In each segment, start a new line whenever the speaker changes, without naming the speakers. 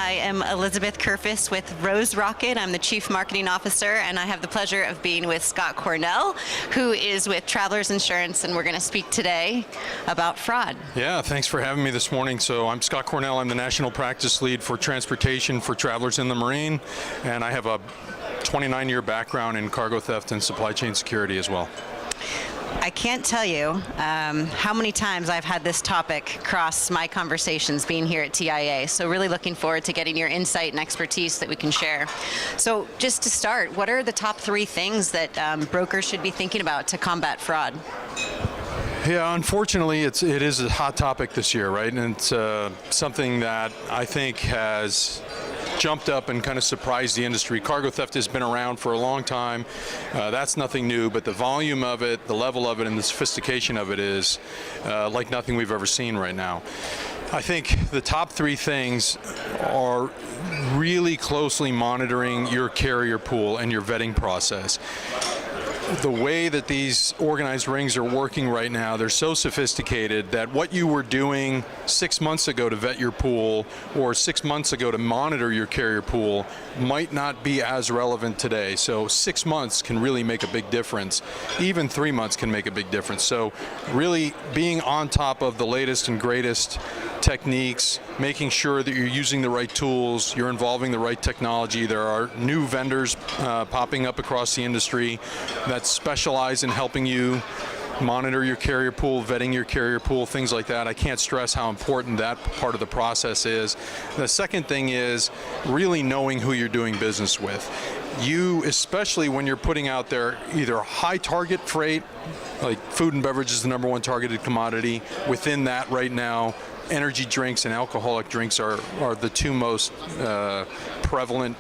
I am Elizabeth Kerfis with Rose Rocket. I'm the Chief Marketing Officer, and I have the pleasure of being with Scott Cornell, who is with Travelers Insurance, and we're going to speak today about fraud.
Yeah, thanks for having me this morning. So I'm Scott Cornell. I'm the National Practice Lead for Transportation for Travelers in the Marine, and I have a 29-year background in cargo theft and supply chain security as well.
I can't tell you how many times I've had this topic cross my conversations being here at TIA, so really looking forward to getting your insight and expertise that we can share. So just to start, what are the top 3 things that brokers should be thinking about to combat fraud?
Yeah, unfortunately, it is a hot topic this year, right? And it's something that I think has jumped up and kind of surprised the industry. Cargo theft has been around for a long time. That's nothing new, but the volume of it, the level of it, and the sophistication of it is like nothing we've ever seen right now. I think the top 3 things are really closely monitoring your carrier pool and your vetting process. The way that these organized rings are working right now, they're so sophisticated that what you were doing 6 months ago to vet your pool or 6 months ago to monitor your carrier pool might not be as relevant today. So 6 months can really make a big difference. Even 3 months can make a big difference. So really being on top of the latest and greatest techniques, making sure that you're using the right tools, you're involving the right technology. There are new vendors popping up across the industry that specialize in helping you monitor your carrier pool, vetting your carrier pool, things like that. I can't stress how important that part of the process is. The second thing is really knowing who you're doing business with. You, especially when you're putting out there either high target freight, like food and beverage is the #1 targeted commodity. Within that right now, energy drinks and alcoholic drinks are the 2 most prevalent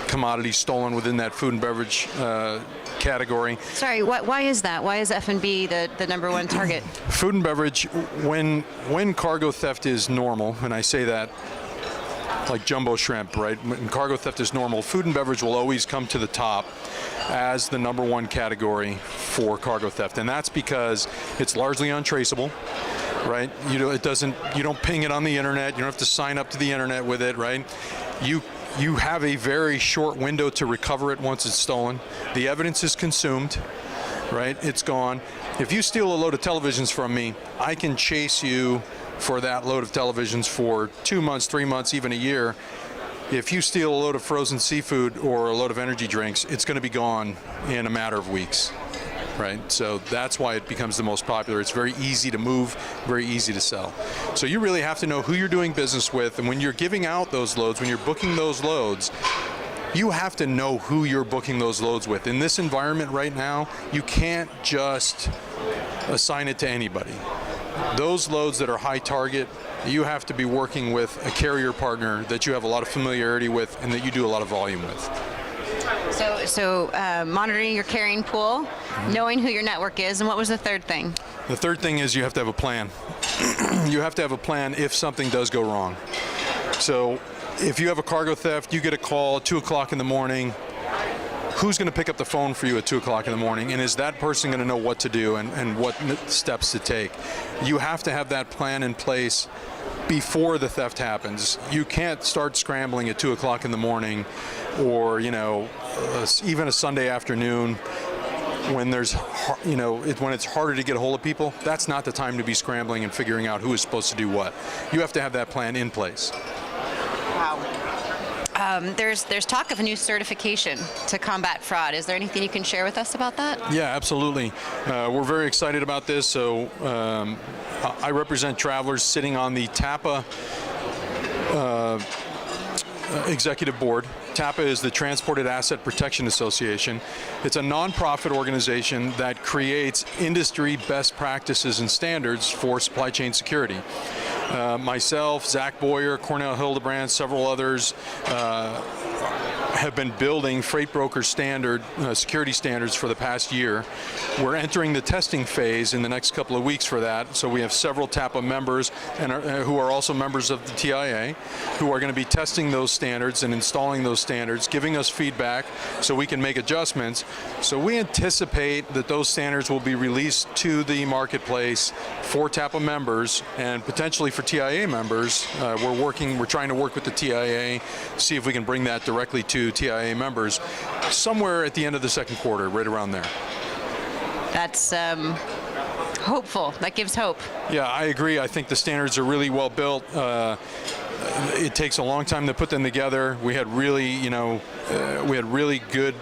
commodities stolen within that food and beverage category.
Sorry, why is that? Why is F&B the #1 target?
Food and beverage, when cargo theft is normal, and I say that like jumbo shrimp, right? When cargo theft is normal, food and beverage will always come to the top as the #1 category for cargo theft, and that's because it's largely untraceable, right? You don't ping it on the internet. You don't have to sign up to the internet with it, right? You have a very short window to recover it once it's stolen. The evidence is consumed, right? It's gone. If you steal a load of televisions from me, I can chase you for that load of televisions for 2 months, 3 months, even a year. If you steal a load of frozen seafood or a load of energy drinks, it's going to be gone in a matter of weeks, right? So that's why it becomes the most popular. It's very easy to move, very easy to sell. So you really have to know who you're doing business with, and when you're giving out those loads, when you're booking those loads, you have to know who you're booking those loads with. In this environment right now, you can't just assign it to anybody. Those loads that are high target, you have to be working with a carrier partner that you have a lot of familiarity with and that you do a lot of volume with.
So monitoring your carrying pool, knowing who your network is, and what was the third thing?
The third thing is you have to have a plan. You have to have a plan if something does go wrong. So if you have a cargo theft, you get a call at 2 o'clock in the morning, who's going to pick up the phone for you at 2 o'clock in the morning, and is that person going to know what to do and what steps to take? You have to have that plan in place before the theft happens. You can't start scrambling at 2 o'clock in the morning or, even a Sunday afternoon when when it's harder to get a hold of people. That's not the time to be scrambling and figuring out who is supposed to do what. You have to have that plan in place.
Wow. There's talk of a new certification to combat fraud. Is there anything you can share with us about that?
Yeah, absolutely. We're very excited about this. So I represent Travelers sitting on the TAPA executive board. TAPA is the Transported Asset Protection Association. It's a nonprofit organization that creates industry best practices and standards for supply chain security. Myself, Zach Boyer, Cornell Hildebrand, several others have been building freight broker standard security standards for the past year. We're entering the testing phase in the next couple of weeks for that. So we have several TAPA members and who are also members of the TIA who are going to be testing those standards and installing those standards, giving us feedback so we can make adjustments. So we anticipate that those standards will be released to the marketplace for TAPA members and potentially for TIA members. We're trying to work with the TIA, see if we can bring that directly to TIA members somewhere at the end of the second quarter, right around there.
That's hopeful. That gives hope.
Yeah, I agree. I think the standards are really well built. It takes a long time to put them together. We had really good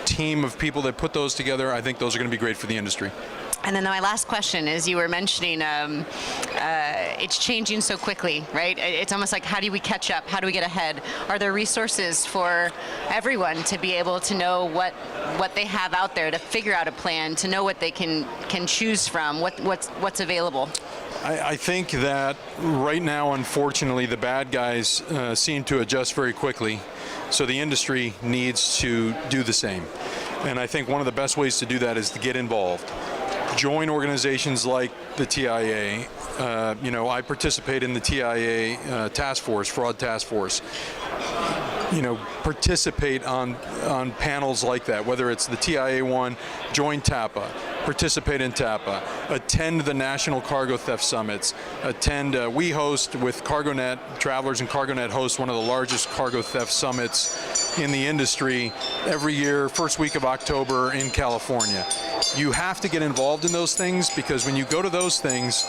team of people that put those together. I think those are going to be great for the industry.
And then my last question is, you were mentioning it's changing so quickly, right? It's almost like, how do we catch up? How do we get ahead? Are there resources for everyone to be able to know what they have out there, to figure out a plan, to know what they can choose from, what's available?
I think that right now, unfortunately, the bad guys seem to adjust very quickly. So the industry needs to do the same. And I think one of the best ways to do that is to get involved. Join organizations like the TIA. I participate in the TIA task force, fraud task force. Participate on panels like that, whether it's the TIA one, join TAPA, participate in TAPA, attend the National Cargo Theft Summits, we host with CargoNet, Travelers and CargoNet host one of the largest cargo theft summits in the industry every year, first week of October in California. You have to get involved in those things, because when you go to those things,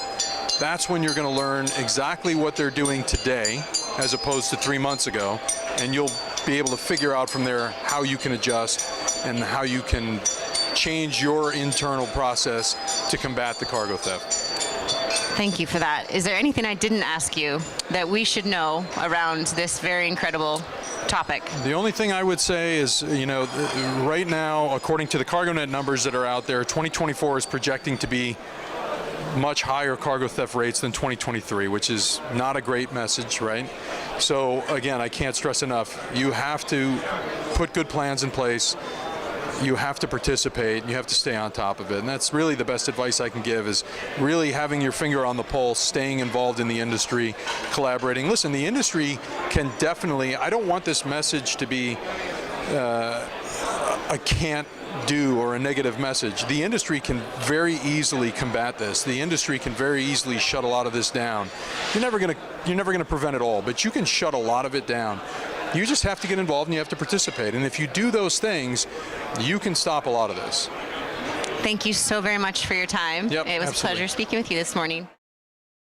that's when you're going to learn exactly what they're doing today as opposed to 3 months ago, and you'll be able to figure out from there how you can adjust and how you can change your internal process to combat the cargo theft.
Thank you for that. Is there anything I didn't ask you that we should know around this very incredible topic?
The only thing I would say is, right now, according to the CargoNet numbers that are out there, 2024 is projecting to be much higher cargo theft rates than 2023, which is not a great message, right? So again, I can't stress enough, you have to put good plans in place. You have to participate, you have to stay on top of it. And that's really the best advice I can give, is really having your finger on the pulse, staying involved in the industry, collaborating. Listen, the industry can definitely, I don't want this message to be a can't do or a negative message. The industry can very easily combat this. The industry can very easily shut a lot of this down. You're never gonna prevent it all, but you can shut a lot of it down. You just have to get involved and you have to participate. And if you do those things, you can stop a lot of this.
Thank you so very much for your time.
Yep,
it was
absolutely.
a pleasure speaking with you this morning.